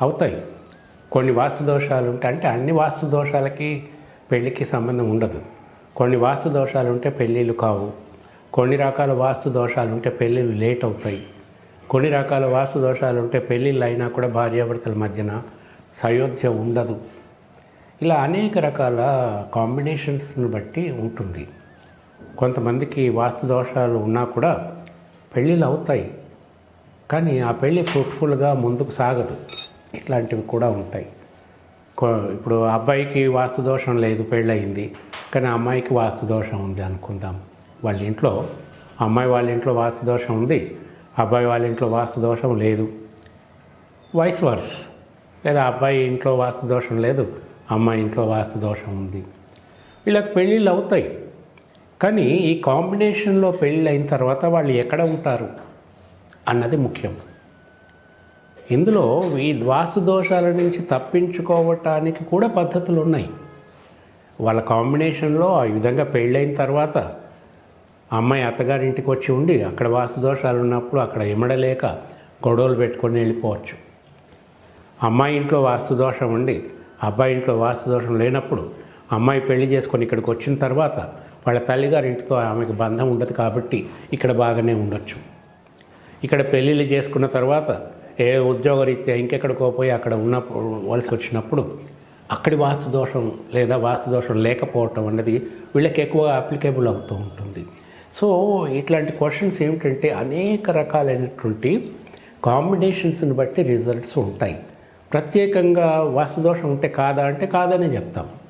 అవుతాయి. కొన్ని వాస్తు దోషాలు ఉంటాయి, అంటే అన్ని వాస్తు దోషాలకి పెళ్ళికి సంబంధం ఉండదు. కొన్ని వాస్తు దోషాలు ఉంటే పెళ్ళిళ్ళు కావు, కొన్ని రకాల వాస్తు దోషాలు ఉంటే పెళ్ళిళ్ళు లేట్ అవుతాయి, కొన్ని రకాల వాస్తు దోషాలు ఉంటే పెళ్ళిళ్ళు అయినా కూడా భార్యాభర్తల మధ్యన సయోధ్య ఉండదు. ఇలా అనేక రకాల కాంబినేషన్స్ని బట్టి ఉంటుంది. కొంతమందికి వాస్తు దోషాలు ఉన్నా కూడా పెళ్ళిళ్ళు అవుతాయి, కానీ ఆ పెళ్ళి ఫ్రూట్ఫుల్గా ముందుకు సాగదు. ఇట్లాంటివి కూడా ఉంటాయి. ఇప్పుడు అబ్బాయికి వాస్తు దోషం లేదు, పెళ్ళయింది, కానీ అమ్మాయికి వాస్తు దోషం ఉంది అనుకుందాం. వాళ్ళ ఇంట్లో అమ్మాయి వాళ్ళ ఇంట్లో వాస్తు దోషం ఉంది, అబ్బాయి వాళ్ళ ఇంట్లో వాస్తు దోషం లేదు, వైస్ వర్స్. లేదా అబ్బాయి ఇంట్లో వాస్తు దోషం లేదు, అమ్మాయి ఇంట్లో వాస్తు దోషం ఉంది. వీళ్ళకి పెళ్ళిళ్ళు అవుతాయి, కానీ ఈ కాంబినేషన్లో పెళ్ళి అయిన తర్వాత వాళ్ళు ఎక్కడ ఉంటారు అన్నది ముఖ్యం. ఇందులో ఈ వాస్తు దోషాల నుంచి తప్పించుకోవటానికి కూడా పద్ధతులు ఉన్నాయి. వాళ్ళ కాంబినేషన్లో ఆ విధంగా పెళ్ళైన తర్వాత అమ్మాయి అత్తగారింటికి వచ్చి ఉండి అక్కడ వాస్తు దోషాలు ఉన్నప్పుడు అక్కడ ఇమడలేక గొడవలు పెట్టుకొని వెళ్ళిపోవచ్చు. అమ్మాయి ఇంట్లో వాస్తు దోషం ఉండి అబ్బాయి ఇంట్లో వాస్తు దోషం లేనప్పుడు అమ్మాయి పెళ్లి చేసుకొని ఇక్కడికి వచ్చిన తర్వాత వాళ్ళ తల్లిగారింటితో ఆమెకు బంధం ఉండదు, కాబట్టి ఇక్కడ బాగానే ఉండొచ్చు. ఇక్కడ పెళ్ళిళ్ళు చేసుకున్న తర్వాత ఏ ఉద్యోగరీత్యా ఇంకెక్కడికో పోయి అక్కడ వలసి వచ్చినప్పుడు అక్కడి వాస్తు దోషం లేదా వాస్తు దోషం లేకపోవటం అన్నది వీళ్ళకి ఎక్కువ అప్లికేబుల్ అవుతూ ఉంటుంది. సో ఇట్లాంటి క్వశ్చన్స్ ఏమిటంటే అనేక రకాలైనటువంటి కాంబినేషన్స్ని బట్టి రిజల్ట్స్ ఉంటాయి. ప్రత్యేకంగా వాస్తు దోషం ఉంటే కాదా అంటే కాదనే చెప్తాం.